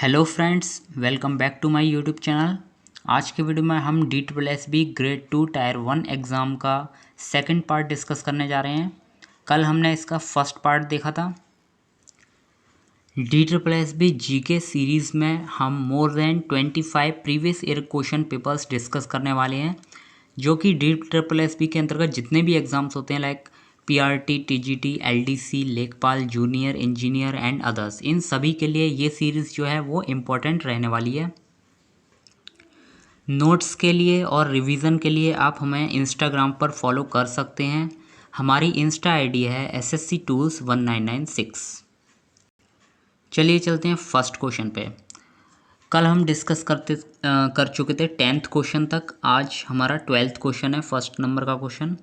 Hello friends, welcome back to my YouTube channel. आज के video में हम DSSB ग्रेड 2 टायर 1 एग्ज़ाम का सेकंड पार्ट डिस्कस करने जा रहे हैं। कल हमने इसका फर्स्ट पार्ट देखा था। DSSB जीके सीरीज़ में हम more than 25 previous year question papers discuss करने वाले हैं, जो कि DSSB के अंतर्गत जितने भी एग्ज़ाम्स होते हैं लाइक PRT, TGT, LDC, लेखपाल, जूनियर इंजीनियर एंड अदर्स, इन सभी के लिए ये सीरीज़ जो है वो इम्पोर्टेंट रहने वाली है। नोट्स के लिए और रिवीजन के लिए आप हमें इंस्टाग्राम पर फॉलो कर सकते हैं। हमारी इंस्टा आईडी है SSC Tools 1996। चलिए चलते हैं फर्स्ट क्वेश्चन पे। कल हम डिस्कस कर चुके थे 10th क्वेश्चन तक। आज हमारा 12th क्वेश्चन है, फर्स्ट नंबर का क्वेश्चन।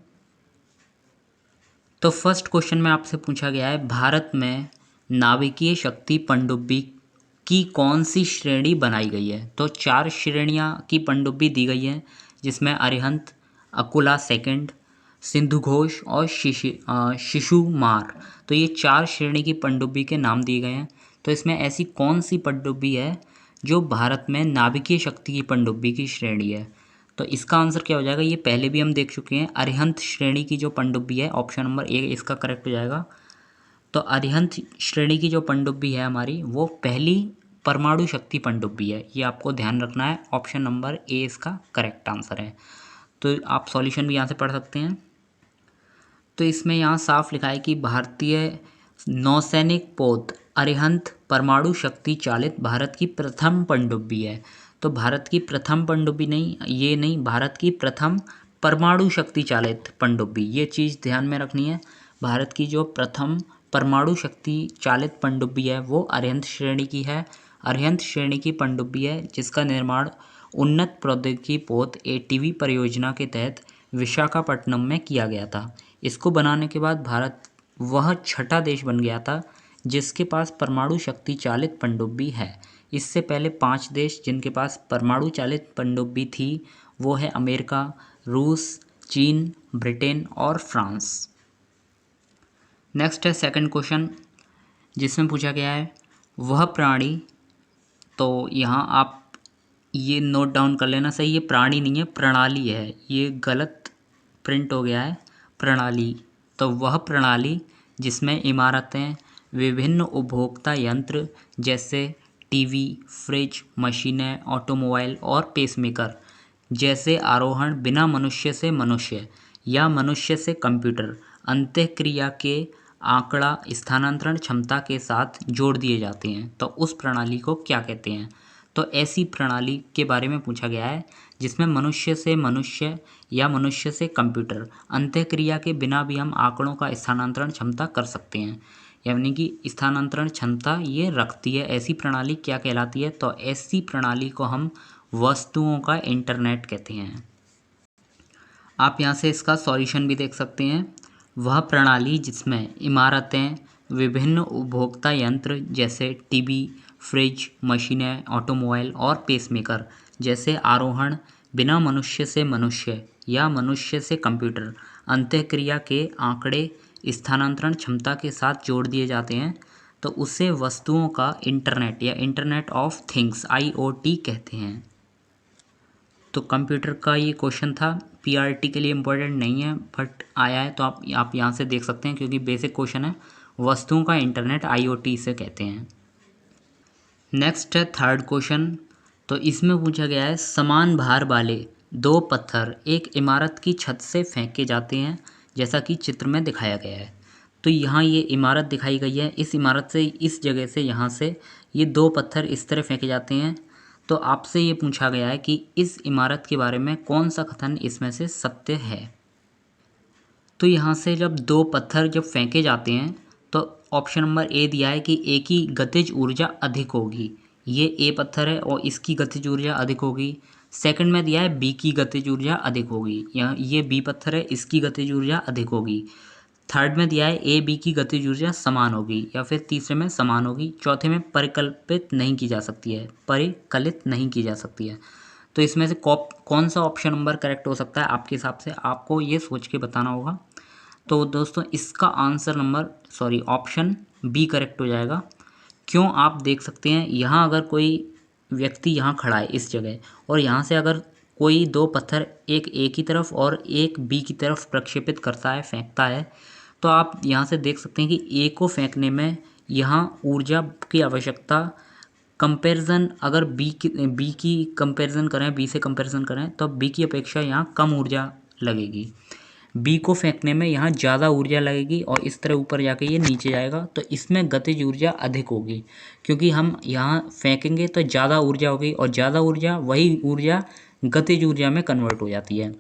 तो फर्स्ट क्वेश्चन में आपसे पूछा गया है, भारत में नाभिकीय शक्ति पनडुब्बी की कौन सी श्रेणी बनाई गई है। तो 4 श्रेणियां की पनडुब्बी दी गई है, जिसमें अरिहंत, अकुला सेकंड, सिंधु घोष और शिशुमार। तो ये 4 श्रेणी की पनडुब्बी के नाम दिए गए हैं। तो इसमें ऐसी कौन सी पनडुब्बी है जो भारत में नाभिकीय शक्ति की पनडुब्बी की श्रेणी है। तो इसका आंसर क्या हो जाएगा, ये पहले भी हम देख चुके हैं। अरिहंत श्रेणी की जो पनडुब्बी है, ऑप्शन नंबर ए इसका करेक्ट हो जाएगा। तो अरिहंत श्रेणी की जो पनडुब्बी है हमारी, वो पहली परमाणु शक्ति पनडुब्बी है। ये आपको ध्यान रखना है। ऑप्शन नंबर ए इसका करेक्ट आंसर है। तो आप सॉल्यूशन भी यहाँ से पढ़ सकते हैं। तो इसमें यहाँ साफ लिखा है कि भारतीय नौसैनिक पोत अरिहंत परमाणु शक्ति चालित भारत की प्रथम पनडुब्बी है। तो भारत की प्रथम पनडुब्बी नहीं, ये नहीं, भारत की प्रथम परमाणु शक्ति चालित पनडुब्बी, ये चीज़ ध्यान में रखनी है। भारत की जो प्रथम परमाणु शक्ति चालित पनडुब्बी है वो अरिहंत श्रेणी की है। अरिहंत श्रेणी की पनडुब्बी है जिसका निर्माण उन्नत प्रौद्योगिकी पोत ATV परियोजना के तहत विशाखापट्टनम में किया गया था। इसको बनाने के बाद भारत वह छठा देश बन गया था जिसके पास परमाणु शक्ति चालित पनडुब्बी है। इससे पहले 5 देश जिनके पास परमाणु चालित पनडुब्बी थी वो है अमेरिका, रूस, चीन, ब्रिटेन और फ्रांस। नेक्स्ट है सेकंड क्वेश्चन, जिसमें पूछा गया है वह प्राणी। तो यहाँ आप ये नोट डाउन कर लेना, सही, ये प्राणी नहीं है, प्रणाली है। ये गलत प्रिंट हो गया है, प्रणाली। तो वह प्रणाली जिसमें इमारतें, विभिन्न उपभोक्ता यंत्र जैसे टीवी, फ्रिज, मशीनें, ऑटोमोबाइल और पेसमेकर जैसे आरोहण बिना मनुष्य से मनुष्य या मनुष्य से कंप्यूटर अंतःक्रिया के आंकड़ा स्थानांतरण क्षमता के साथ जोड़ दिए जाते हैं, तो उस प्रणाली को क्या कहते हैं। तो ऐसी प्रणाली के बारे में पूछा गया है जिसमें मनुष्य से मनुष्य या मनुष्य से कंप्यूटर अंतःक्रिया के बिना भी हम आंकड़ों का स्थानांतरण क्षमता कर सकते हैं, यानी कि स्थानांतरण क्षमता ये रखती है। ऐसी प्रणाली क्या कहलाती है। तो ऐसी प्रणाली को हम वस्तुओं का इंटरनेट कहते हैं। आप यहाँ से इसका सॉल्यूशन भी देख सकते हैं। वह प्रणाली जिसमें इमारतें, विभिन्न उपभोक्ता यंत्र जैसे टीवी, फ्रिज, मशीनें, ऑटोमोबाइल और पेसमेकर जैसे आरोहण बिना मनुष्य से मनुष्य या मनुष्य से कंप्यूटर अंतःक्रिया के आंकड़े स्थानांतरण क्षमता के साथ जोड़ दिए जाते हैं, तो उसे वस्तुओं का इंटरनेट या इंटरनेट ऑफ थिंग्स IoT कहते हैं। तो कंप्यूटर का ये क्वेश्चन था, PRT के लिए इम्पोर्टेंट नहीं है बट आया है, तो आप यहाँ से देख सकते हैं क्योंकि बेसिक क्वेश्चन है। वस्तुओं का इंटरनेट IoT से कहते हैं। नेक्स्ट है थर्ड क्वेश्चन। तो इसमें पूछा गया है, समान भार वाले 2 पत्थर एक इमारत की छत से फेंके जाते हैं जैसा कि चित्र में दिखाया गया है। तो यहाँ ये इमारत दिखाई गई है, इस इमारत से, इस जगह से, यहाँ से ये 2 पत्थर इस तरह फेंके जाते हैं। तो आपसे ये पूछा गया है कि इस इमारत के बारे में कौन सा कथन इसमें से सत्य है। तो यहाँ से जब 2 पत्थर जब फेंके जाते हैं तो ऑप्शन नंबर ए दिया है कि ए की गतिज ऊर्जा अधिक होगी। ये ए पत्थर है और इसकी गतिज ऊर्जा अधिक होगी। सेकंड में दिया है बी की गतिज ऊर्जा अधिक होगी। यहाँ ये बी पत्थर है, इसकी गतिज ऊर्जा अधिक होगी। थर्ड में दिया है ए बी की गतिज ऊर्जा समान होगी, या फिर तीसरे में समान होगी। चौथे में परिकल्पित नहीं की जा सकती है, परिकलित नहीं की जा सकती है। तो इसमें से कौन सा ऑप्शन नंबर करेक्ट हो सकता है आपके हिसाब से, आपको ये सोच के बताना होगा। तो दोस्तों इसका आंसर ऑप्शन बी करेक्ट हो जाएगा। क्यों, आप देख सकते हैं यहाँ अगर कोई व्यक्ति यहाँ खड़ा है इस जगह, और यहाँ से अगर कोई दो पत्थर एक ए की तरफ और एक बी की तरफ प्रक्षेपित करता है, फेंकता है, तो आप यहाँ से देख सकते हैं कि ए को फेंकने में यहाँ ऊर्जा की आवश्यकता कंपैरिजन, अगर बी की कंपैरिजन करें, बी से कंपैरिजन करें तो बी की अपेक्षा यहाँ कम ऊर्जा लगेगी। बी को फेंकने में यहाँ ज़्यादा ऊर्जा लगेगी और इस तरह ऊपर जाके ये नीचे जाएगा, तो इसमें गतिज ऊर्जा अधिक होगी, क्योंकि हम यहाँ फेंकेंगे तो ज़्यादा ऊर्जा होगी और ज़्यादा ऊर्जा, वही ऊर्जा गतिज ऊर्जा में कन्वर्ट हो जाती है।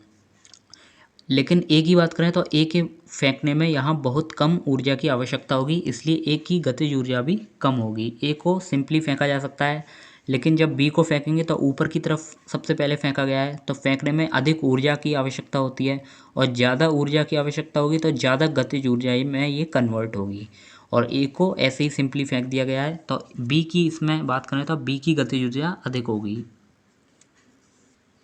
लेकिन ए की बात करें तो ए के फेंकने में यहाँ बहुत कम ऊर्जा की आवश्यकता होगी, इसलिए ए की गतिज ऊर्जा भी कम होगी। ए को सिंपली फेंका जा सकता है, लेकिन जब बी को फेंकेंगे तो ऊपर की तरफ सबसे पहले फेंका गया है, तो फेंकने में अधिक ऊर्जा की आवश्यकता होती है और ज़्यादा ऊर्जा की आवश्यकता होगी तो ज़्यादा गतिज ऊर्जा में ये कन्वर्ट होगी, और ए को ऐसे ही सिंपली फेंक दिया गया है। तो बी की इसमें बात करें तो बी की गतिज ऊर्जा अधिक होगी,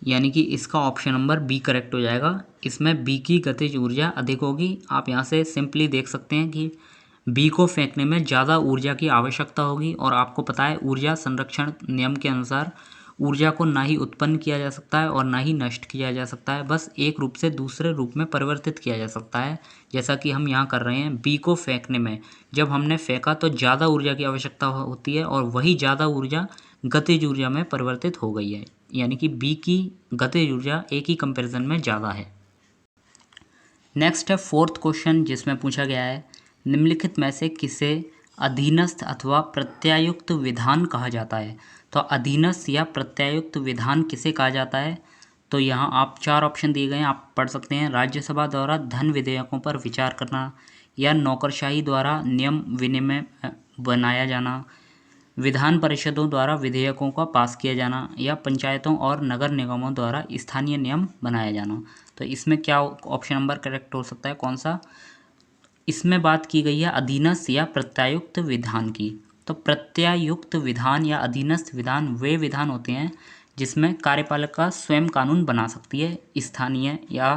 यानी कि इसका ऑप्शन नंबर बी करेक्ट हो जाएगा। इसमें बी की गतिज ऊर्जा अधिक होगी। आप यहाँ से सिंपली देख सकते हैं कि बी को फेंकने में ज़्यादा ऊर्जा की आवश्यकता होगी, और आपको पता है ऊर्जा संरक्षण नियम के अनुसार ऊर्जा को ना ही उत्पन्न किया जा सकता है और ना ही नष्ट किया जा सकता है, बस एक रूप से दूसरे रूप में परिवर्तित किया जा सकता है, जैसा कि हम यहाँ कर रहे हैं। बी को फेंकने में जब हमने फेंका तो ज़्यादा ऊर्जा की आवश्यकता होती है और वही ज़्यादा ऊर्जा गतिज ऊर्जा में परिवर्तित हो गई है, यानी कि बी की गतिज ऊर्जा ए की कंपैरिजन में ज़्यादा है। नेक्स्ट है फोर्थ क्वेश्चन, जिसमें पूछा गया है निम्नलिखित में से किसे अधीनस्थ अथवा प्रत्यायुक्त विधान कहा जाता है। तो अधीनस्थ या प्रत्यायुक्त विधान किसे कहा जाता है, तो यहाँ आप चार ऑप्शन दिए गए हैं, आप पढ़ सकते हैं। राज्यसभा द्वारा धन विधेयकों पर विचार करना, या नौकरशाही द्वारा नियम विनिमय बनाया जाना, विधान परिषदों द्वारा विधेयकों का पास किया जाना, या पंचायतों और नगर निगमों द्वारा स्थानीय नियम बनाया जाना। तो इसमें क्या ऑप्शन नंबर करेक्ट हो सकता है, कौन सा। इसमें बात की गई है अधीनस्थ या प्रत्यायुक्त विधान की। तो प्रत्यायुक्त विधान या अधीनस्थ विधान वे विधान होते हैं जिसमें कार्यपालिका स्वयं कानून बना सकती है, स्थानीय या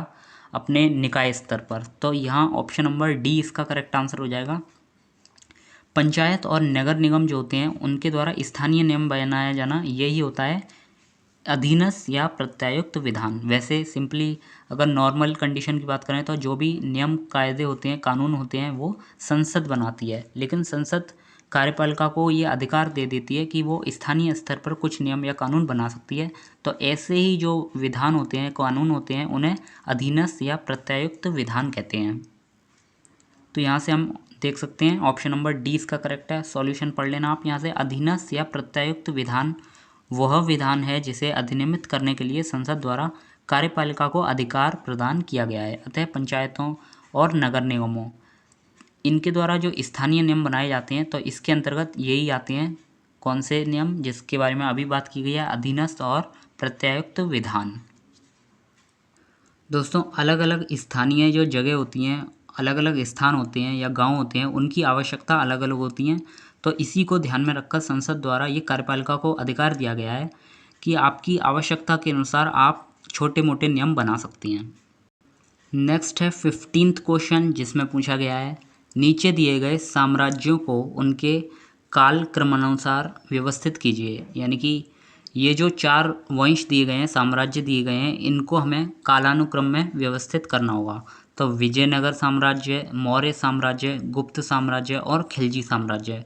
अपने निकाय स्तर पर। तो यहाँ ऑप्शन नंबर डी इसका करेक्ट आंसर हो जाएगा। पंचायत और नगर निगम जो होते हैं उनके द्वारा स्थानीय नियम बनाया जाना, यही होता है अधीनस्थ या प्रत्यायुक्त विधान। वैसे सिंपली अगर नॉर्मल कंडीशन की बात करें तो जो भी नियम कायदे होते हैं, कानून होते हैं, वो संसद बनाती है, लेकिन संसद कार्यपालिका को ये अधिकार दे देती है कि वो स्थानीय स्तर पर कुछ नियम या कानून बना सकती है। तो ऐसे ही जो विधान होते हैं, कानून होते हैं, उन्हें अधीनस्थ या प्रत्यायुक्त विधान कहते हैं। तो यहाँ से हम देख सकते हैं ऑप्शन नंबर डी इसका करेक्ट है। सॉल्यूशन पढ़ लेना आप यहाँ से। अधीनस्थ या प्रत्यायुक्त विधान वह विधान है जिसे अधिनियमित करने के लिए संसद द्वारा कार्यपालिका को अधिकार प्रदान किया गया है। अतः पंचायतों और नगर निगमों इनके द्वारा जो स्थानीय नियम बनाए जाते हैं, तो इसके अंतर्गत यही आते हैं। कौन से नियम, जिसके बारे में अभी बात की गई है, अधीनस्थ और प्रत्यायुक्त विधान। दोस्तों, अलग अलग स्थानीय जो जगह होती हैं, अलग अलग स्थान होते हैं या गांव होते हैं, उनकी आवश्यकता अलग अलग होती हैं। तो इसी को ध्यान में रखकर संसद द्वारा ये कार्यपालिका को अधिकार दिया गया है कि आपकी आवश्यकता के अनुसार आप छोटे मोटे नियम बना सकती हैं। नेक्स्ट है 15th क्वेश्चन, जिसमें पूछा गया है नीचे दिए गए साम्राज्यों को उनके काल क्रमानुसार व्यवस्थित कीजिए। यानी कि ये जो चार वंश दिए गए हैं, साम्राज्य दिए गए हैं, इनको हमें कालानुक्रम में व्यवस्थित करना होगा। तो विजयनगर साम्राज्य, मौर्य साम्राज्य, गुप्त साम्राज्य और खिलजी साम्राज्य।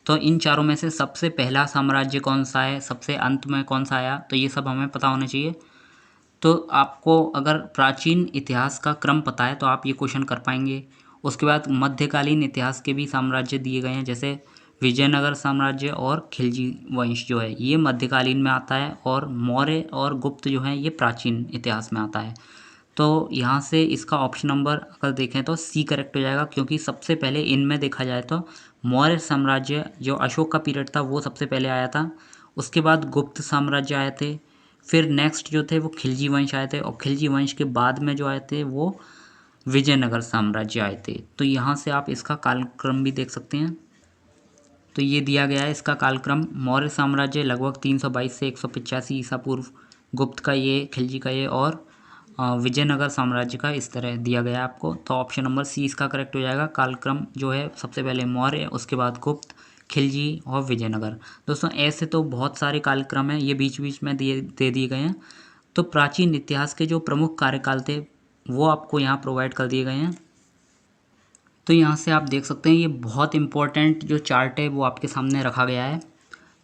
तो इन चारों में से सबसे पहला साम्राज्य कौन सा है, सबसे अंत में कौन सा आया, तो ये सब हमें पता होना चाहिए। तो आपको अगर प्राचीन इतिहास का क्रम पता है तो आप ये क्वेश्चन कर पाएंगे। उसके बाद मध्यकालीन इतिहास के भी साम्राज्य दिए गए हैं, जैसे विजयनगर साम्राज्य और खिलजी वंश जो है ये मध्यकालीन में आता है, और मौर्य और गुप्त जो है ये प्राचीन इतिहास में आता है। तो यहाँ से इसका ऑप्शन नंबर अगर देखें तो सी करेक्ट हो जाएगा, क्योंकि सबसे पहले इनमें देखा जाए तो मौर्य साम्राज्य जो अशोक का पीरियड था वो सबसे पहले आया था। उसके बाद गुप्त साम्राज्य आए थे, फिर नेक्स्ट जो थे वो खिलजी वंश आए थे, और खिलजी वंश के बाद में जो आए थे वो विजयनगर साम्राज्य आए थे। तो यहाँ से आप इसका कालक्रम भी देख सकते हैं। तो ये दिया गया है इसका कालक्रम। मौर्य साम्राज्य लगभग 322 से 185 ईसा पूर्व, गुप्त का ये, खिलजी का ये, और विजयनगर साम्राज्य का इस तरह दिया गया है आपको। तो ऑप्शन नंबर सी इसका करेक्ट हो जाएगा। कालक्रम जो है सबसे पहले मौर्य, उसके बाद गुप्त, खिलजी और विजयनगर। दोस्तों ऐसे तो बहुत सारे कालक्रम हैं, ये बीच बीच में दे दिए गए हैं। तो प्राचीन इतिहास के जो प्रमुख कार्यकाल थे वो आपको यहाँ प्रोवाइड कर दिए गए हैं। तो यहाँ से आप देख सकते हैं ये बहुत इम्पोर्टेंट जो चार्ट है वो आपके सामने रखा गया है।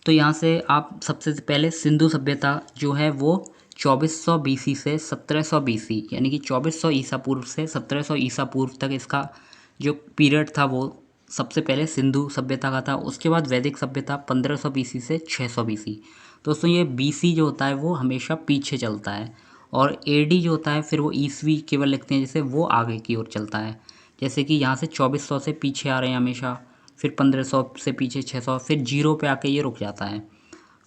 तो यहाँ से आप सबसे पहले सिंधु सभ्यता जो है वो 2400 बीसी से 1700 बीसी यानी कि 2400 ईसा पूर्व से 1700 ईसा पूर्व तक इसका जो पीरियड था वो सबसे पहले सिंधु सभ्यता का था। उसके बाद वैदिक सभ्यता 1500 बीसी से 600 बीसी। दोस्तों ये बीसी जो होता है वो हमेशा पीछे चलता है, और एडी जो होता है फिर वो ईसवी केवल लिखते हैं जैसे वो आगे की ओर चलता है। जैसे कि यहाँ से 2400 से पीछे आ रहे हैं हमेशा, फिर 1500 से पीछे 600, फिर जीरो पे आके ये रुक जाता है।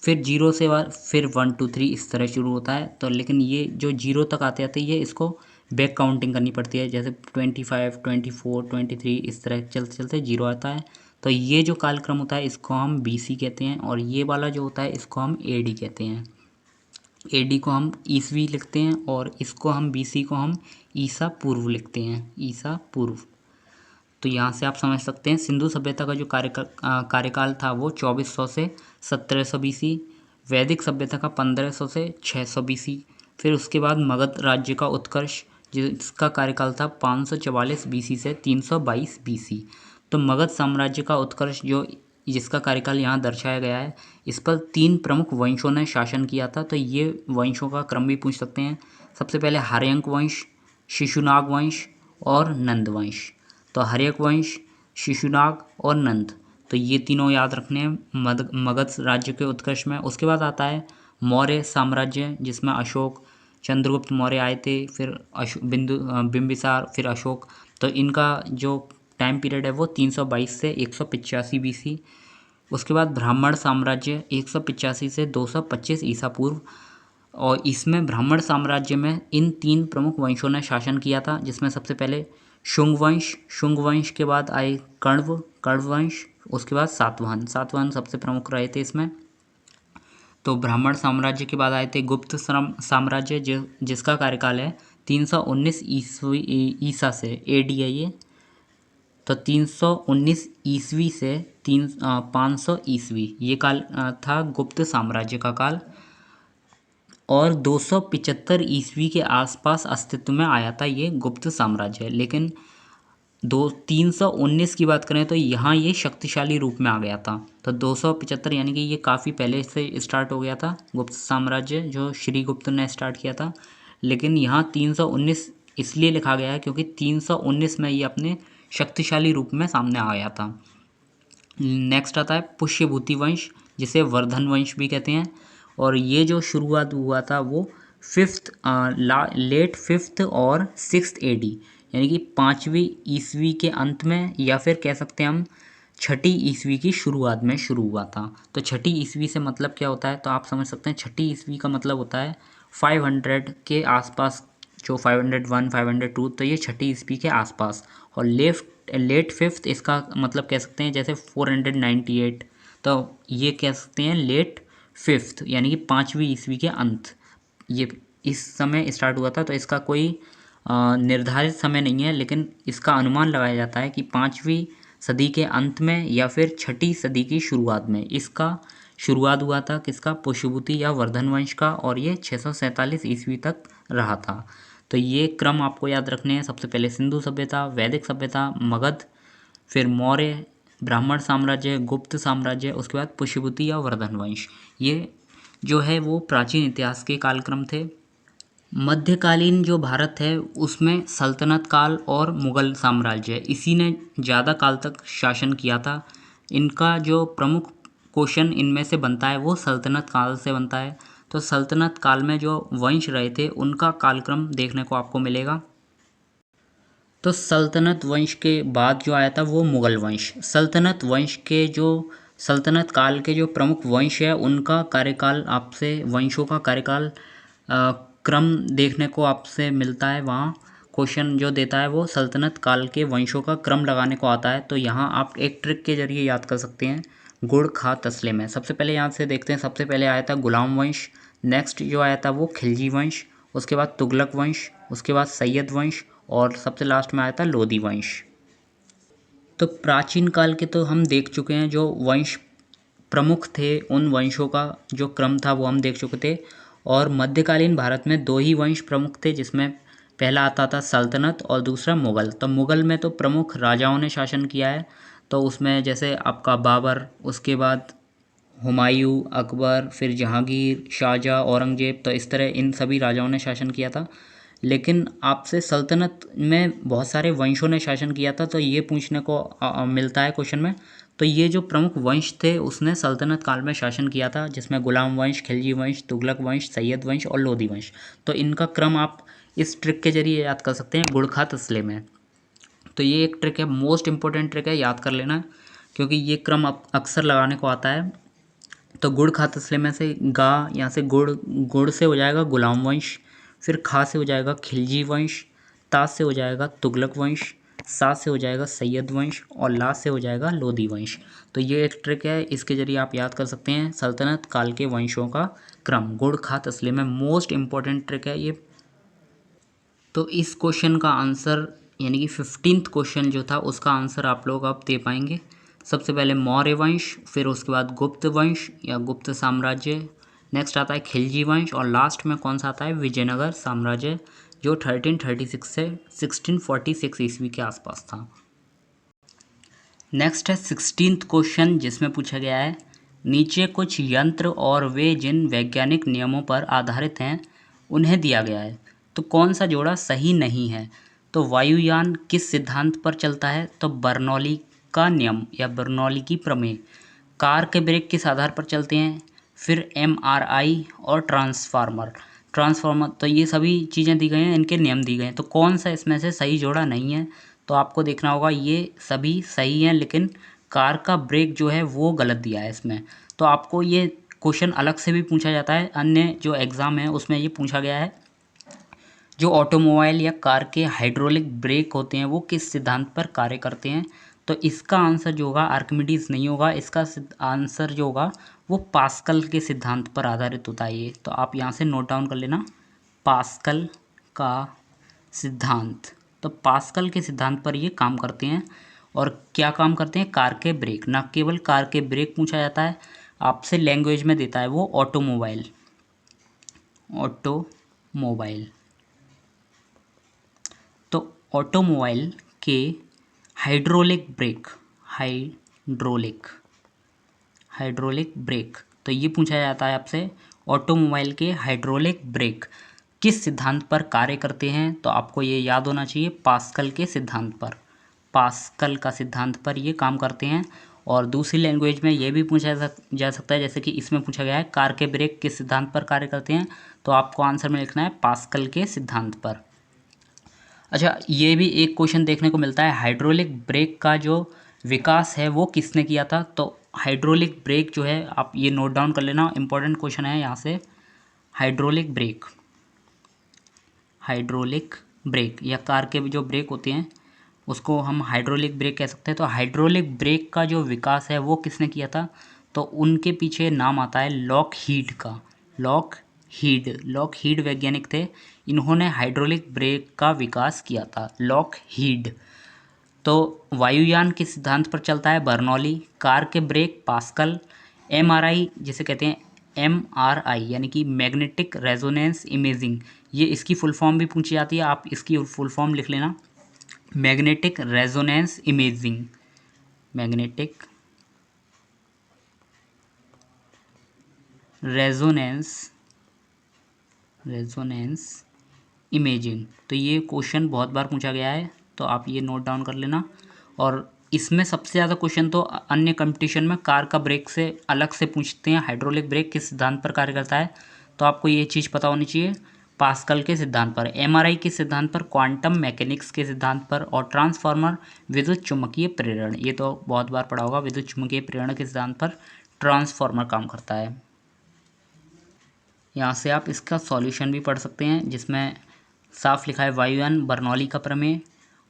फिर जीरो से बाद फिर 1 2 3 इस तरह शुरू होता है। तो लेकिन ये जो जीरो तक आते आते ये इसको बैक काउंटिंग करनी पड़ती है, जैसे 25 24 23 इस तरह चलते चलते जीरो आता है। तो ये जो कालक्रम होता है इसको हम बीसी कहते हैं, और ये वाला जो होता है इसको हम एडी कहते हैं। एडी को हम ईसवी लिखते हैं और इसको हम बीसी को हम ईसा पूर्व लिखते हैं, ईसा पूर्व। तो यहाँ से आप समझ सकते हैं सिंधु सभ्यता का जो कार्यकाल था वो 2400 से 1700 बीसी, वैदिक सभ्यता का 1500 से 600 बीसी। फिर उसके बाद मगध राज्य का उत्कर्ष जिसका कार्यकाल था 544 बीसी से 322 बीसी। तो मगध साम्राज्य का उत्कर्ष जो जिसका कार्यकाल यहाँ दर्शाया गया है, इस पर 3 प्रमुख वंशों ने शासन किया था। तो ये वंशों का क्रम भी पूछ सकते हैं। सबसे पहले हर्यंक वंश, शिशुनाग वंश और नंद वंश। तो हर्यक वंश, शिशुनाग और नंद, तो ये तीनों याद रखने हैं मगध राज्य के उत्कर्ष में। उसके बाद आता है मौर्य साम्राज्य जिसमें अशोक, चंद्रगुप्त मौर्य आए थे, फिर बिंबिसार, फिर अशोक। तो इनका जो टाइम पीरियड है वो 322 से 185 बीसी। उसके बाद ब्राह्मण साम्राज्य 185 से 225 ईसा पूर्व, और इसमें ब्राह्मण साम्राज्य में इन 3 प्रमुख वंशों ने शासन किया था, जिसमें सबसे पहले शुंग वंश के बाद आए कण्व वंश, उसके बाद सातवाहन सबसे प्रमुख रहे थे इसमें। तो ब्राह्मण साम्राज्य के बाद आए थे गुप्त साम्राज्य जिसका कार्यकाल है 319 ईसा से एडी है ये। तो 319 ईस्वी से 500 ईस्वी ये काल था गुप्त साम्राज्य का काल, और 275 ईस्वी के आसपास अस्तित्व में आया था ये गुप्त साम्राज्य। लेकिन 319 की बात करें तो यहाँ ये शक्तिशाली रूप में आ गया था। तो 275 यानी कि ये काफ़ी पहले से स्टार्ट हो गया था गुप्त साम्राज्य जो श्रीगुप्त ने स्टार्ट किया था। लेकिन यहाँ 319 इसलिए लिखा गया है क्योंकि 319 में ये अपने शक्तिशाली रूप में सामने आ गया था। नेक्स्ट आता है पुष्यभूति वंश जिसे वर्धन वंश भी कहते हैं, और ये जो शुरुआत हुआ था वो लेट 5th और 6th एडी यानी कि 5वीं ईस्वी के अंत में, या फिर कह सकते हैं हम 6ठी ईस्वी की शुरुआत में शुरू हुआ था। तो 6ठी ईस्वी से मतलब क्या होता है, तो आप समझ सकते हैं 6ठी ईस्वी का मतलब होता है 500 के आसपास, जो 501 502, तो ये 6ठी ईस्वी के आसपास। और लेट 5th इसका मतलब कह सकते हैं जैसे 498, तो ये कह सकते हैं लेट 5th यानी कि 5वीं ईस्वी के अंत, ये इस समय स्टार्ट हुआ था। तो इसका कोई निर्धारित समय नहीं है, लेकिन इसका अनुमान लगाया जाता है कि 5वीं सदी के अंत में या फिर 6ठी सदी की शुरुआत में इसका शुरुआत हुआ था। किसका? पुष्यभूति या वर्धन वंश का, और ये 647 ईस्वी तक रहा था। तो ये क्रम आपको याद रखने हैं। सबसे पहले सिंधु सभ्यता, वैदिक सभ्यता, मगध, फिर मौर्य, ब्राह्मण साम्राज्य, गुप्त साम्राज्य, उसके बाद पुष्यभूति या वर्धन वंश। ये जो है वो प्राचीन इतिहास के कालक्रम थे। मध्यकालीन जो भारत है उसमें सल्तनत काल और मुग़ल साम्राज्य इसी ने ज़्यादा काल तक शासन किया था। इनका जो प्रमुख क्वेश्चन इनमें से बनता है वो सल्तनत काल से बनता है। तो सल्तनत काल में जो वंश रहे थे उनका कालक्रम देखने को आपको मिलेगा। तो सल्तनत वंश के बाद जो आया था वो मुग़ल वंश। सल्तनत काल के जो प्रमुख वंश है उनका कार्यकाल आपसे वंशों का कार्यकाल क्रम देखने को आपसे मिलता है। वहाँ क्वेश्चन जो देता है वो सल्तनत काल के वंशों का क्रम लगाने को आता है। तो यहाँ आप एक ट्रिक के जरिए याद कर सकते हैं, गुड़ खा तसले में। सबसे पहले यहाँ से देखते हैं, सबसे पहले आया था गुलाम वंश, नेक्स्ट जो आया था वो खिलजी वंश, उसके बाद तुगलक वंश, उसके बाद सैयद वंश, और सबसे लास्ट में आया था लोदी वंश। तो प्राचीन काल के तो हम देख चुके हैं, जो वंश प्रमुख थे उन वंशों का जो क्रम था वो हम देख चुके थे। और मध्यकालीन भारत में दो ही वंश प्रमुख थे, जिसमें पहला आता था सल्तनत और दूसरा मुग़ल। तो मुग़ल में तो प्रमुख राजाओं ने शासन किया है, तो उसमें जैसे आपका बाबर, उसके बाद हुमायूं, अकबर, फिर जहांगीर, शाहजहाँ, औरंगजेब, तो इस तरह इन सभी राजाओं ने शासन किया था। लेकिन आपसे सल्तनत में बहुत सारे वंशों ने शासन किया था, तो ये पूछने को मिलता है क्वेश्चन में। तो ये जो प्रमुख वंश थे उसने सल्तनत काल में शासन किया था, जिसमें गुलाम वंश, खिलजी वंश, तुगलक वंश, सैयद वंश और लोधी वंश। तो इनका क्रम आप इस ट्रिक के जरिए याद कर सकते हैं, गुड़खा तसले में। तो ये एक ट्रिक है, मोस्ट इंपॉर्टेंट ट्रिक है, याद कर लेना, क्योंकि ये क्रम अक्सर लगाने को आता है। तो गुड़ खा तसले में से गा, यहाँ से गुड़, गुड़ से हो जाएगा गुलाम वंश, फिर खा से हो जाएगा खिलजी वंश, ता से हो जाएगा तुगलक वंश, सा से हो जाएगा सैयद वंश और ला से हो जाएगा लोधी वंश। तो ये एक ट्रिक है, इसके जरिए आप याद कर सकते हैं सल्तनत काल के वंशों का क्रम। गुड़ खा तसले में मोस्ट इंपॉर्टेंट ट्रिक है ये। तो इस क्वेश्चन का आंसर यानी कि 15th क्वेश्चन जो था उसका आंसर आप लोग अब दे पाएंगे। सबसे पहले मौर्य वंश, फिर उसके बाद गुप्त वंश या गुप्त साम्राज्य, नेक्स्ट आता है खिलजी वंश और लास्ट में कौन सा आता है, विजयनगर साम्राज्य, जो 1336 से 1646 ईस्वी के आसपास था। नेक्स्ट है 16th क्वेश्चन, जिसमें पूछा गया है नीचे कुछ यंत्र और वे जिन वैज्ञानिक नियमों पर आधारित हैं उन्हें दिया गया है, तो कौन सा जोड़ा सही नहीं है। तो वायुयान किस सिद्धांत पर चलता है, तो बर्नौली का नियम या बर्नौली की प्रमेय। कार के ब्रेक किस आधार पर चलते हैं, फिर एमआरआई और ट्रांसफार्मर। तो ये सभी चीज़ें दी गई हैं, इनके नियम दिए गए हैं, तो कौन सा इसमें से सही जोड़ा नहीं है। तो आपको देखना होगा ये सभी सही हैं, लेकिन कार का ब्रेक जो है वो गलत दिया है इसमें। तो आपको ये क्वेश्चन अलग से भी पूछा जाता है, अन्य जो एग्ज़ाम है उसमें ये पूछा गया है, जो ऑटोमोबाइल या कार के हाइड्रोलिक ब्रेक होते हैं वो किस सिद्धांत पर कार्य करते हैं। तो इसका आंसर जो होगा आर्किमिडीज नहीं होगा, इसका आंसर जो होगा वो पास्कल के सिद्धांत पर आधारित होता है ये। तो आप यहाँ से नोट डाउन कर लेना, पास्कल का सिद्धांत। तो पास्कल के सिद्धांत पर ये काम करते हैं। और क्या काम करते हैं, कार के ब्रेक। ना केवल कार के ब्रेक पूछा जाता है, आपसे लैंग्वेज में देता है वो ऑटोमोबाइल, ऑटोमोबाइल। तो ऑटोमोबाइल के हाइड्रोलिक ब्रेक, हाइड्रोलिक ब्रेक, तो ये पूछा जाता है आपसे, ऑटोमोबाइल के हाइड्रोलिक ब्रेक किस सिद्धांत पर कार्य करते हैं। तो आपको ये याद होना चाहिए, पास्कल के सिद्धांत पर, पास्कल का सिद्धांत पर ये काम करते हैं। और दूसरी लैंग्वेज में ये भी पूछा जा सकता है, जैसे कि इसमें पूछा गया है कार के ब्रेक किस सिद्धांत पर कार्य करते हैं, तो आपको आंसर में लिखना है पास्कल के सिद्धांत पर। अच्छा, ये भी एक क्वेश्चन देखने को मिलता है, हाइड्रोलिक ब्रेक का जो विकास है वो किसने किया था। तो हाइड्रोलिक ब्रेक जो है आप ये नोट डाउन कर लेना, इंपॉर्टेंट क्वेश्चन है यहाँ से। हाइड्रोलिक ब्रेक, हाइड्रोलिक ब्रेक या कार के जो ब्रेक होते हैं उसको हम हाइड्रोलिक ब्रेक कह सकते हैं। तो हाइड्रोलिक ब्रेक का जो विकास है वो किसने किया था, तो उनके पीछे नाम आता है लॉकहीड का। लॉकहीड वैज्ञानिक थे, इन्होंने हाइड्रोलिक ब्रेक का विकास किया था, लॉकहीड। तो वायुयान के सिद्धांत पर चलता है बर्नौली, कार के ब्रेक पास्कल, एमआरआई जिसे कहते हैं एमआरआई यानी कि मैग्नेटिक रेजोनेंस इमेजिंग, ये इसकी फुल फॉर्म भी पूछी जाती है, आप इसकी फुल फॉर्म लिख लेना, magnetic resonance imaging, magnetic resonance imaging. तो ये क्वेश्चन बहुत बार पूछा गया है, तो आप ये नोट डाउन कर लेना। और इसमें सबसे ज़्यादा क्वेश्चन तो अन्य कंपटीशन में कार का ब्रेक से अलग से पूछते हैं, हाइड्रोलिक ब्रेक किस सिद्धांत पर कार्य करता है, तो आपको ये चीज़ पता होनी चाहिए, पास्कल के सिद्धांत पर। एमआरआई के सिद्धांत पर, क्वांटम मैकेनिक्स के सिद्धांत पर, और ट्रांसफार्मर विद्युत चुम्बकीय प्रेरण, ये तो बहुत बार पढ़ा होगा, विद्युत चुम्बकीय प्रेरण के सिद्धांत पर ट्रांसफार्मर काम करता है। यहाँ से आप इसका सॉल्यूशन भी पढ़ सकते हैं, जिसमें साफ लिखा है वायुयान बर्नौली का प्रमेय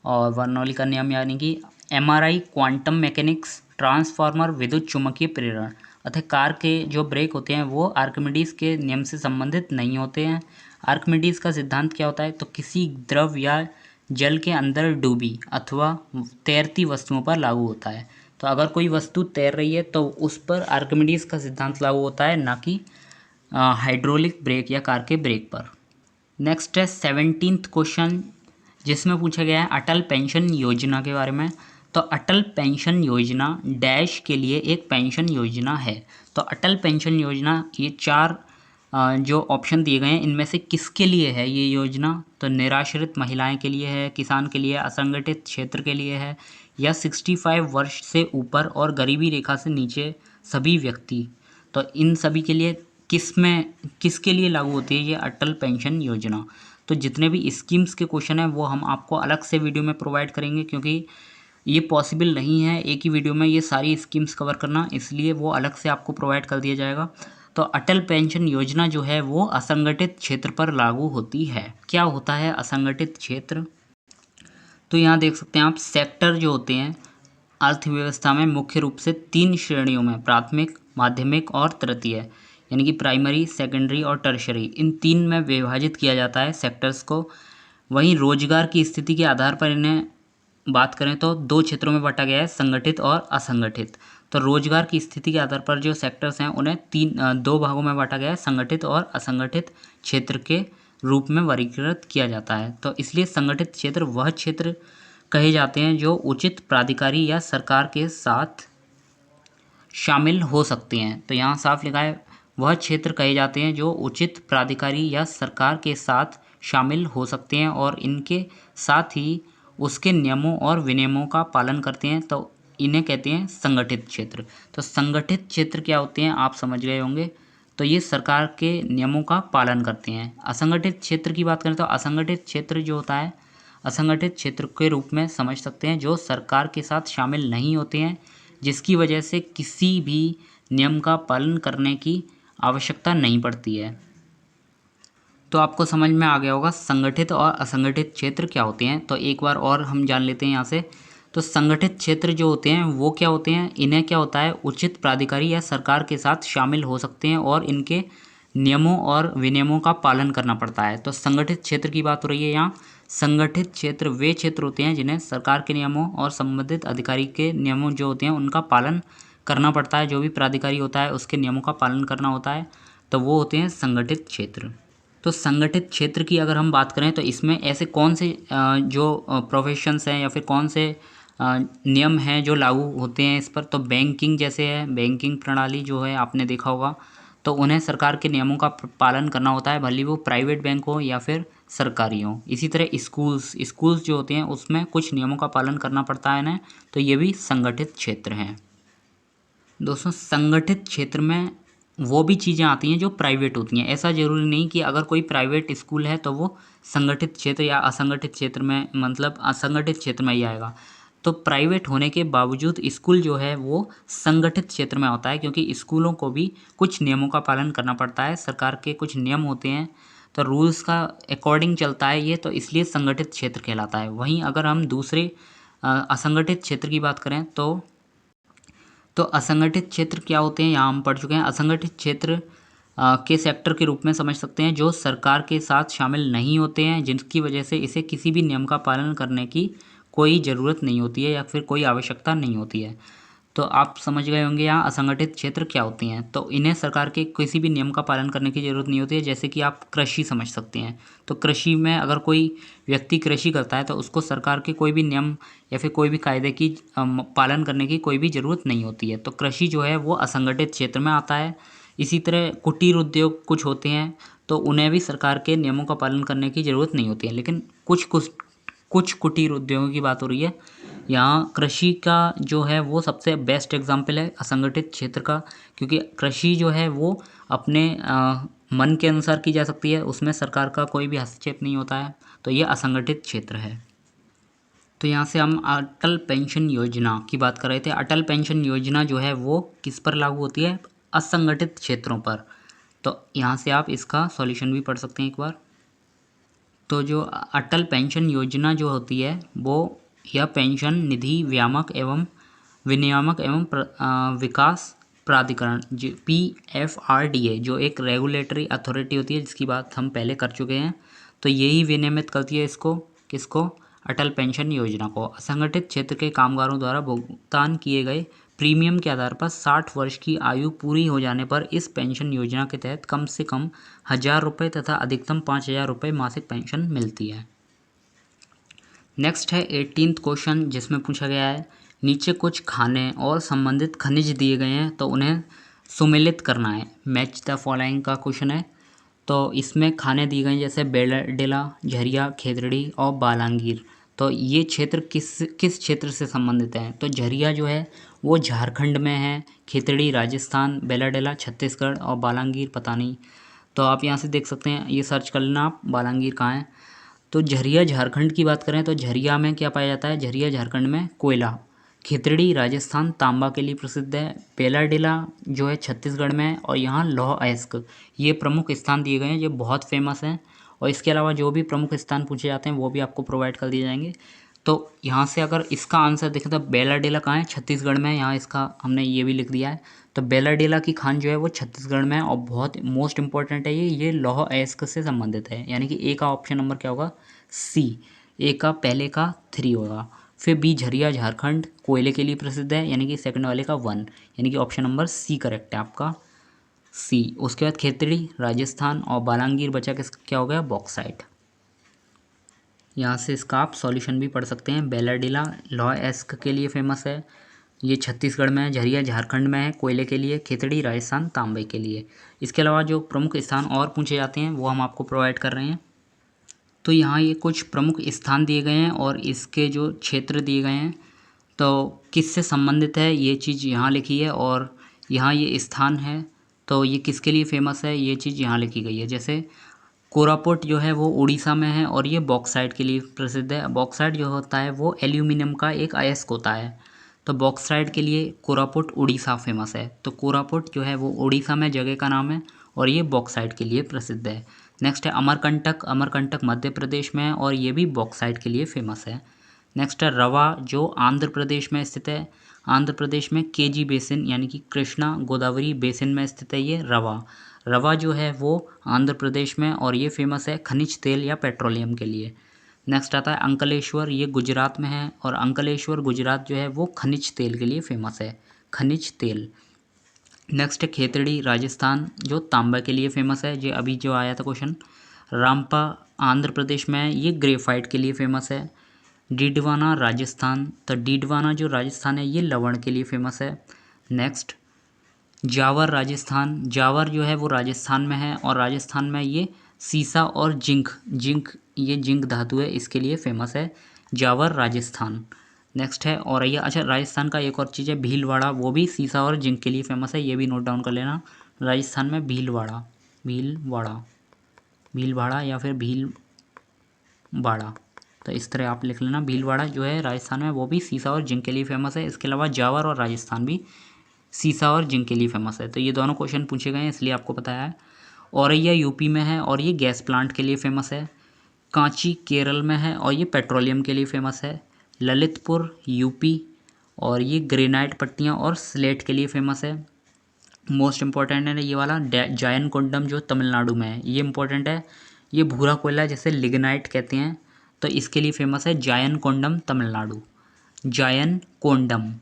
और बर्नौली का नियम, यानी कि एमआरआई क्वांटम मैकेनिक्स, ट्रांसफार्मर विद्युत चुम्बकीय प्रेरण। अतः कार के जो ब्रेक होते हैं वो आर्किमिडीज के नियम से संबंधित नहीं होते हैं। आर्किमिडीज का सिद्धांत क्या होता है, तो किसी द्रव या जल के अंदर डूबी अथवा तैरती वस्तुओं पर लागू होता है। तो अगर कोई वस्तु तैर रही है तो उस पर आर्किमिडीज का सिद्धांत लागू होता है, ना कि हाइड्रोलिक ब्रेक या कार के ब्रेक पर। नेक्स्ट है 17th क्वेश्चन, जिसमें पूछा गया है अटल पेंशन योजना के बारे में। तो अटल पेंशन योजना डैश के लिए एक पेंशन योजना है। तो अटल पेंशन योजना, ये चार जो ऑप्शन दिए गए हैं इनमें से किसके लिए है ये योजना? तो निराश्रित महिलाएं के लिए है, किसान के लिए, असंगठित क्षेत्र के लिए है, या 65 वर्ष से ऊपर और गरीबी रेखा से नीचे सभी व्यक्ति। तो इन सभी के लिए किसके लिए लागू होती है ये अटल पेंशन योजना? तो जितने भी स्कीम्स के क्वेश्चन हैं वो हम आपको अलग से वीडियो में प्रोवाइड करेंगे, क्योंकि ये पॉसिबल नहीं है एक ही वीडियो में ये सारी स्कीम्स कवर करना, इसलिए वो अलग से आपको प्रोवाइड कर दिया जाएगा। तो अटल पेंशन योजना जो है वो असंगठित क्षेत्र पर लागू होती है। क्या होता है असंगठित क्षेत्र? तो यहाँ देख सकते हैं आप, सेक्टर जो होते हैं अर्थव्यवस्था में मुख्य रूप से 3 श्रेणियों में, प्राथमिक, माध्यमिक और तृतीय, यानी कि प्राइमरी, सेकेंडरी और टर्शरी, इन 3 में विभाजित किया जाता है सेक्टर्स को। वहीं रोजगार की स्थिति के आधार पर इन्हें बात करें तो 2 क्षेत्रों में बांटा गया है, संगठित और असंगठित। तो रोजगार की स्थिति के आधार पर जो सेक्टर्स हैं उन्हें 2 भागों में बांटा गया है, संगठित और असंगठित क्षेत्र के रूप में वर्गीकृत किया जाता है। तो इसलिए संगठित क्षेत्र वह क्षेत्र कहे जाते हैं जो उचित प्राधिकारी या सरकार के साथ शामिल हो सकते हैं। तो यहाँ साफ लिखा है, वह क्षेत्र कहे जाते हैं जो उचित प्राधिकारी या सरकार के साथ शामिल हो सकते हैं और इनके साथ ही उसके नियमों और विनियमों का पालन करते हैं, तो इन्हें कहते हैं संगठित क्षेत्र। तो संगठित क्षेत्र क्या होते हैं आप समझ गए होंगे। तो ये सरकार के नियमों का पालन करते हैं। असंगठित क्षेत्र की बात करें तो असंगठित क्षेत्र जो होता है, असंगठित क्षेत्र के रूप में समझ सकते हैं जो सरकार के साथ शामिल नहीं होते हैं, जिसकी वजह से किसी भी नियम का पालन करने की आवश्यकता नहीं पड़ती है। तो आपको समझ में आ गया होगा संगठित और असंगठित क्षेत्र क्या होते हैं। तो एक बार और हम जान लेते हैं यहाँ से। तो संगठित क्षेत्र जो होते हैं वो क्या होते हैं, इन्हें क्या होता है, उचित प्राधिकारी या सरकार के साथ शामिल हो सकते हैं और इनके नियमों और विनियमों का पालन करना पड़ता है। तो संगठित क्षेत्र की बात हो रही है यहाँ। संगठित क्षेत्र वे क्षेत्र होते हैं जिन्हें सरकार के नियमों और संबंधित अधिकारी के नियमों जो होते हैं उनका पालन करना पड़ता है, जो भी प्राधिकारी होता है उसके नियमों का पालन करना होता है, तो वो होते हैं संगठित क्षेत्र। तो संगठित क्षेत्र की अगर हम बात करें तो इसमें ऐसे कौन से जो प्रोफेशंस हैं या फिर कौन से नियम हैं जो लागू होते हैं इस पर? तो बैंकिंग जैसे है, बैंकिंग प्रणाली जो है आपने देखा होगा, तो उन्हें सरकार के नियमों का पालन करना होता है, भले वो प्राइवेट बैंक हो या फिर सरकारी हो। इसी तरह स्कूल्स जो होते हैं उसमें कुछ नियमों का पालन करना पड़ता है इन्हें, तो ये भी संगठित क्षेत्र हैं। दोस्तों संगठित क्षेत्र में वो भी चीज़ें आती हैं जो प्राइवेट होती हैं। ऐसा ज़रूरी नहीं कि अगर कोई प्राइवेट स्कूल है तो वो संगठित क्षेत्र या असंगठित क्षेत्र में, मतलब असंगठित क्षेत्र में ही आएगा। तो प्राइवेट होने के बावजूद स्कूल जो है वो संगठित क्षेत्र में होता है, क्योंकि स्कूलों को भी कुछ नियमों का पालन करना पड़ता है, सरकार के कुछ नियम होते हैं, तो रूल्स का अकॉर्डिंग चलता है ये, तो इसलिए संगठित क्षेत्र कहलाता है। वहीं अगर हम दूसरे असंगठित क्षेत्र की बात करें तो असंगठित क्षेत्र क्या होते हैं यहाँ हम पढ़ चुके हैं। असंगठित क्षेत्र के सेक्टर के रूप में समझ सकते हैं जो सरकार के साथ शामिल नहीं होते हैं, जिनकी वजह से इसे किसी भी नियम का पालन करने की कोई ज़रूरत नहीं होती है या फिर कोई आवश्यकता नहीं होती है। तो आप समझ गए होंगे यहाँ असंगठित क्षेत्र क्या होती हैं। तो इन्हें सरकार के किसी भी नियम का पालन करने की ज़रूरत नहीं होती है। जैसे कि आप कृषि समझ सकते हैं, तो कृषि में अगर कोई व्यक्ति कृषि करता है तो उसको सरकार के कोई भी नियम या फिर कोई भी कायदे की पालन करने की कोई भी ज़रूरत नहीं होती है। तो कृषि जो है वो असंगठित क्षेत्र में आता है। इसी तरह कुटीर उद्योग कुछ होते हैं, तो उन्हें भी सरकार के नियमों का पालन करने की ज़रूरत नहीं होती है। लेकिन कुछ कुटीर उद्योगों की बात हो रही है यहाँ। कृषि का जो है वो सबसे बेस्ट एग्जाम्पल है असंगठित क्षेत्र का, क्योंकि कृषि जो है वो अपने मन के अनुसार की जा सकती है, उसमें सरकार का कोई भी हस्तक्षेप नहीं होता है, तो ये असंगठित क्षेत्र है। तो यहाँ से हम अटल पेंशन योजना की बात कर रहे थे। अटल पेंशन योजना जो है वो किस पर लागू होती है? असंगठित क्षेत्रों पर। तो यहाँ से आप इसका सॉल्यूशन भी पढ़ सकते हैं एक बार। तो जो अटल पेंशन योजना जो होती है वो यह पेंशन निधि विनियामक एवं विकास प्राधिकरण PFRDA जो एक रेगुलेटरी अथॉरिटी होती है जिसकी बात हम पहले कर चुके हैं, तो यही विनियमित करती है इसको, किसको? अटल पेंशन योजना को असंगठित क्षेत्र के कामगारों द्वारा भुगतान किए गए प्रीमियम के आधार पर 60 वर्ष की आयु पूरी हो जाने पर इस पेंशन योजना के तहत कम से कम 1,000 रुपये तथा अधिकतम 5,000 रुपये मासिक पेंशन मिलती है। नेक्स्ट है 18th क्वेश्चन, जिसमें पूछा गया है नीचे कुछ खाने और संबंधित खनिज दिए गए हैं तो उन्हें सुमेलित करना है। मैच द फॉलोइंग का क्वेश्चन है। तो इसमें खाने दिए गए हैं जैसे बेलाडेला, झरिया, खेतड़ी और बालांगीर। तो ये क्षेत्र किस किस क्षेत्र से संबंधित है? तो झरिया जो है वो झारखंड में है, खेतड़ी राजस्थान, बेलाडेला छत्तीसगढ़ और बालांगीर पता नहीं। तो आप यहाँ से देख सकते हैं, ये सर्च कर लेना आप बालांगीर कहाँ है। तो झरिया झारखंड की बात करें तो झरिया में क्या पाया जाता है? झरिया झारखंड में कोयला। खेतड़ी राजस्थान तांबा के लिए प्रसिद्ध है। बेलाडेला जो है छत्तीसगढ़ में है और यहाँ लौह अयस्क, ये प्रमुख स्थान दिए गए हैं, ये बहुत फेमस हैं। और इसके अलावा जो भी प्रमुख स्थान पूछे जाते हैं वो भी आपको प्रोवाइड कर दिए जाएंगे। तो यहाँ से अगर इसका आंसर देखें तो बेलाडेला कहाँ है? छत्तीसगढ़ में है। यहाँ इसका हमने ये भी लिख दिया है। तो बेलाडेला की खान जो है वो छत्तीसगढ़ में है और बहुत मोस्ट इंपॉर्टेंट है ये लौह अयस्क से संबंधित है। यानी कि ए का ऑप्शन नंबर क्या होगा? सी। ए का पहले का 3 होगा। फिर बी झरिया झारखंड कोयले के लिए प्रसिद्ध है, यानी कि सेकंड वाले का 1, यानी कि ऑप्शन नंबर सी करेक्ट है आपका, सी। उसके बाद खेतड़ी राजस्थान और बालांगीर बचा क्या हो गया? बॉक्साइट। यहाँ से इसका आप सॉल्यूशन भी पढ़ सकते हैं। बेलाडेला लौह अयस्क के लिए फेमस है, ये छत्तीसगढ़ में है। झरिया झारखंड में है कोयले के लिए। खेतड़ी राजस्थान तांबे के लिए। इसके अलावा जो प्रमुख स्थान और पूछे जाते हैं वो हम आपको प्रोवाइड कर रहे हैं। तो यहाँ ये कुछ प्रमुख स्थान दिए गए हैं और इसके जो क्षेत्र दिए गए हैं तो किससे संबंधित है ये चीज़ यहाँ लिखी है। और यहाँ ये स्थान है तो ये किसके लिए फेमस है ये चीज़ यहाँ लिखी गई है। जैसे कोरापुट जो है वो उड़ीसा में है और ये बॉक्साइट के लिए प्रसिद्ध है। बॉक्साइट जो होता है वो एल्यूमिनियम का एक अयस्क होता है। तो बॉक्साइट के लिए कोरापुट उड़ीसा फेमस है। तो कोरापुट जो है वो उड़ीसा में जगह का नाम है और ये बॉक्साइट के लिए प्रसिद्ध है। नेक्स्ट है अमरकंटक। अमरकंटक मध्य प्रदेश में है और ये भी बॉक्साइट के लिए फेमस है। नेक्स्ट है रवा जो आंध्र प्रदेश में स्थित है। आंध्र प्रदेश में केजी बेसिन यानी कि कृष्णा गोदावरी बेसिन में स्थित है ये रवा। रवा जो है वो आंध्र प्रदेश में और ये फेमस है खनिज तेल या पेट्रोलियम के लिए। नेक्स्ट आता है अंकलेश्वर, ये गुजरात में है और अंकलेश्वर गुजरात जो है वो खनिज तेल के लिए फेमस है, खनिज तेल। नेक्स्ट है खेतड़ी राजस्थान जो तांबा के लिए फेमस है, ये अभी जो आया था क्वेश्चन। रामपा आंध्र प्रदेश में है, ये ग्रेफाइट के लिए फेमस है। डीडवाना राजस्थान, तो डीडवाना जो राजस्थान है ये लवण के लिए फेमस है। नेक्स्ट जावर राजस्थान, जावर जो है वो राजस्थान में है और राजस्थान में ये सीसा और जिंक, ये जिंक धातु है इसके लिए फेमस है, जावर राजस्थान। नेक्स्ट है औरैया। अच्छा राजस्थान का एक और चीज़ है भीलवाड़ा, वो भी सीसा और जिंक के लिए फेमस है, ये भी नोट डाउन कर लेना। राजस्थान में भीलवाड़ा, भीलवाड़ा या फिर भीलवाड़ा, तो इस तरह आप लिख लेना। भीलवाड़ा जो है राजस्थान में वो भी सीसा और जिंक के लिए फेमस है। इसके अलावा जावर और राजस्थान भी सीसा और जिंक के लिए फेमस है। तो ये दोनों क्वेश्चन पूछे गए हैं इसलिए आपको पता है। औरैया यूपी में है और ये गैस प्लांट के लिए फेमस है। कांची केरल में है और ये पेट्रोलियम के लिए फेमस है। ललितपुर यूपी और ये ग्रेनाइट पट्टियाँ और स्लेट के लिए फेमस है। मोस्ट इंपॉर्टेंट है ये वाला जायन कोंडम जो तमिलनाडु में है, ये इंपॉर्टेंट है। ये भूरा कोयला जैसे लिग्नाइट कहते हैं तो इसके लिए फेमस है जायन कोंडम तमिलनाडु, जायन कोंडम।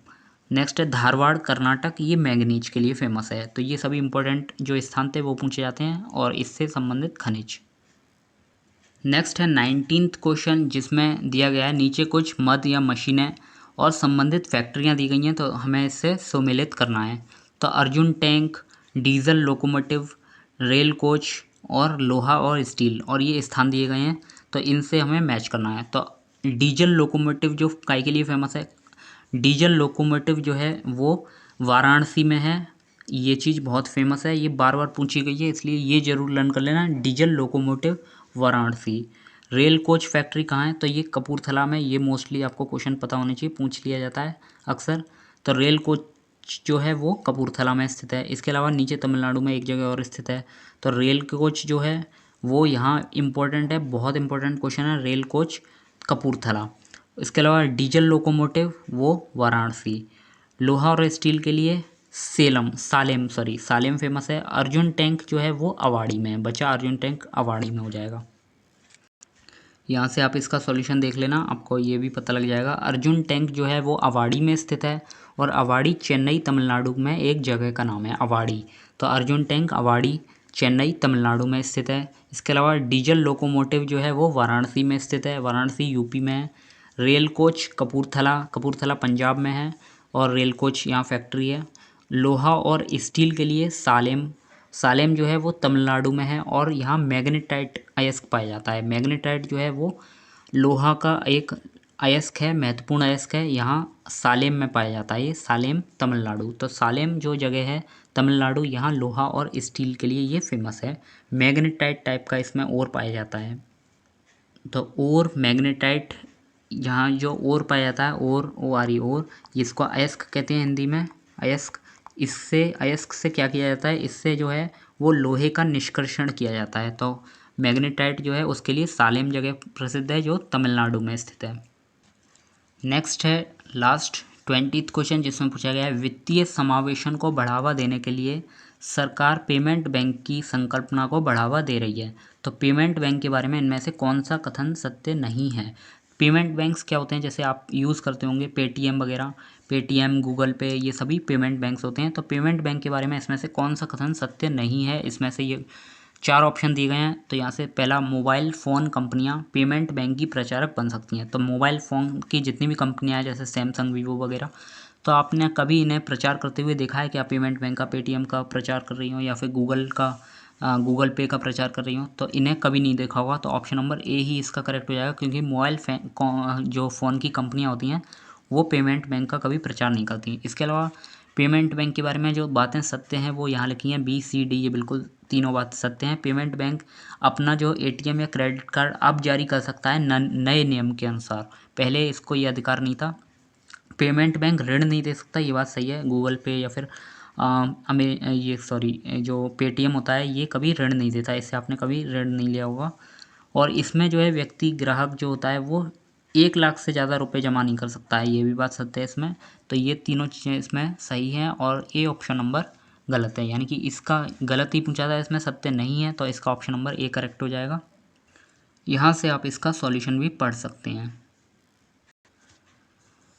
नेक्स्ट है धारवाड़ कर्नाटक, ये मैंगनीज के लिए फेमस है। तो ये सभी इंपॉर्टेंट जो स्थान थे वो पूछे जाते हैं और इससे संबंधित खनिज। नेक्स्ट है 19th क्वेश्चन, जिसमें दिया गया है नीचे कुछ मद या मशीनें और संबंधित फैक्ट्रियां दी गई हैं तो हमें इससे सुमेलित करना है। तो Arjun tank, diesel locomotive, rail coach और लोहा और स्टील, और ये स्थान दिए गए हैं तो इनसे हमें मैच करना है। तो डीजल लोकोमोटिव जो काय के लिए फेमस है, डीजल लोकोमोटिव जो है वो वाराणसी में है, ये चीज़ बहुत फेमस है, ये बार बार पूछी गई है इसलिए ये जरूर लर्न कर लेना, diesel locomotive Varanasi. Rail coach factory कहाँ है? तो ये कपूरथला में, ये मोस्टली आपको क्वेश्चन पता होने चाहिए, पूछ लिया जाता है अक्सर। तो रेल कोच जो है वो कपूरथला में स्थित है। इसके अलावा नीचे तमिलनाडु में एक जगह और स्थित है। तो रेल कोच जो है वो यहाँ इंपॉर्टेंट है, बहुत इंपॉर्टेंट क्वेश्चन है, रेल कोच कपूरथला। इसके अलावा डीजल लोकोमोटिव वो वाराणसी। लोहा और स्टील के लिए सालेम फेमस है। अर्जुन टैंक जो है वो अवाड़ी में है, बचा अर्जुन टैंक अवाड़ी में हो जाएगा। यहाँ से आप इसका सॉल्यूशन देख लेना, आपको ये भी पता लग जाएगा। अर्जुन टैंक जो है वो अवाड़ी में स्थित है, और अवाड़ी चेन्नई तमिलनाडु में एक जगह का नाम है अवाड़ी। तो अर्जुन टैंक अवाड़ी चेन्नई तमिलनाडु में स्थित है। इसके अलावा डीजल लोकोमोटिव जो है वो वाराणसी में स्थित है, वाराणसी यूपी में है। रेल कोच कपूरथला पंजाब में है, और रेल कोच यहाँ फैक्ट्री है। लोहा और स्टील के लिए सालेम जो है वो तमिलनाडु में है, और यहाँ मैग्नेटाइट अयस्क पाया जाता है। मैग्नेटाइट जो है वो लोहा का एक अयस्क है, महत्वपूर्ण अयस्क है, यहाँ सालेम में पाया जाता है। ये सालेम तमिलनाडु, तो सालेम जो जगह है तमिलनाडु, यहाँ लोहा और स्टील के लिए ये फेमस है। मैग्नेटाइट टाइप का इसमें ओर पाया जाता है। तो ओर मैग्नेटाइट, यहाँ जो ओर पाया जाता है, ओर जिसको अयस्क कहते हैं हिंदी में, अयस्क। अयस्क से क्या किया जाता है, इससे जो है वो लोहे का निष्कर्षण किया जाता है। तो मैग्नेटाइट जो है उसके लिए सालेम जगह प्रसिद्ध है, जो तमिलनाडु में स्थित है। नेक्स्ट है लास्ट 20th क्वेश्चन, जिसमें पूछा गया है वित्तीय समावेशन को बढ़ावा देने के लिए सरकार पेमेंट बैंक की संकल्पना को बढ़ावा दे रही है। तो पेमेंट बैंक के बारे में इनमें से कौन सा कथन सत्य नहीं है। पेमेंट बैंक्स क्या होते हैं, जैसे आप यूज़ करते होंगे पेटीएम वगैरह, पेटीएम, गूगल पे, ये सभी पेमेंट बैंक्स होते हैं। तो पेमेंट बैंक के बारे में इसमें से कौन सा कथन सत्य नहीं है। इसमें से ये 4 ऑप्शन दिए गए हैं। तो यहाँ से पहला, मोबाइल फ़ोन कंपनियाँ पेमेंट बैंक की प्रचारक बन सकती हैं। तो मोबाइल फ़ोन की जितनी भी कंपनियाँ हैं, जैसे सैमसंग, वीवो वगैरह, तो आपने कभी इन्हें प्रचार करते हुए देखा है क्या? पेमेंट बैंक का, पेटीएम का प्रचार कर रही हो, या फिर गूगल पे का प्रचार कर रही हो, तो इन्हें कभी नहीं देखा होगा। तो ऑप्शन नंबर ए ही इसका करेक्ट हो जाएगा, क्योंकि जो फ़ोन की कंपनियाँ होती हैं वो पेमेंट बैंक का कभी प्रचार नहीं करती। इसके अलावा पेमेंट बैंक के बारे में जो बातें सत्य हैं वो यहाँ लिखी हैं, बी सी डी, ये बिल्कुल तीनों बात सत्य हैं। पेमेंट बैंक अपना जो एटीएम या क्रेडिट कार्ड अब जारी कर सकता है नए नियम के अनुसार, पहले इसको ये अधिकार नहीं था। पेमेंट बैंक ऋण नहीं दे सकता, ये बात सही है। गूगल पे या फिर जो पेटीएम होता है ये कभी ऋण नहीं देता, इससे आपने कभी ऋण नहीं लिया होगा। और इसमें जो है व्यक्ति ग्राहक जो होता है वो 1 लाख से ज़्यादा रुपए जमा नहीं कर सकता है, ये भी बात सत्य है इसमें। तो ये तीनों चीज़ें इसमें सही हैं, और ए ऑप्शन नंबर गलत है, यानी कि इसका गलत ही पूछा था, इसमें सत्य नहीं है। तो इसका ऑप्शन नंबर ए करेक्ट हो जाएगा। यहाँ से आप इसका सॉल्यूशन भी पढ़ सकते हैं।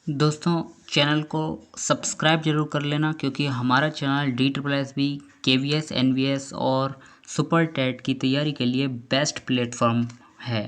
दोस्तों, चैनल को सब्सक्राइब जरूर कर लेना, क्योंकि हमारा चैनल DSSB, KVS, NVS और सुपर टेट की तैयारी के लिए बेस्ट प्लेटफॉर्म है।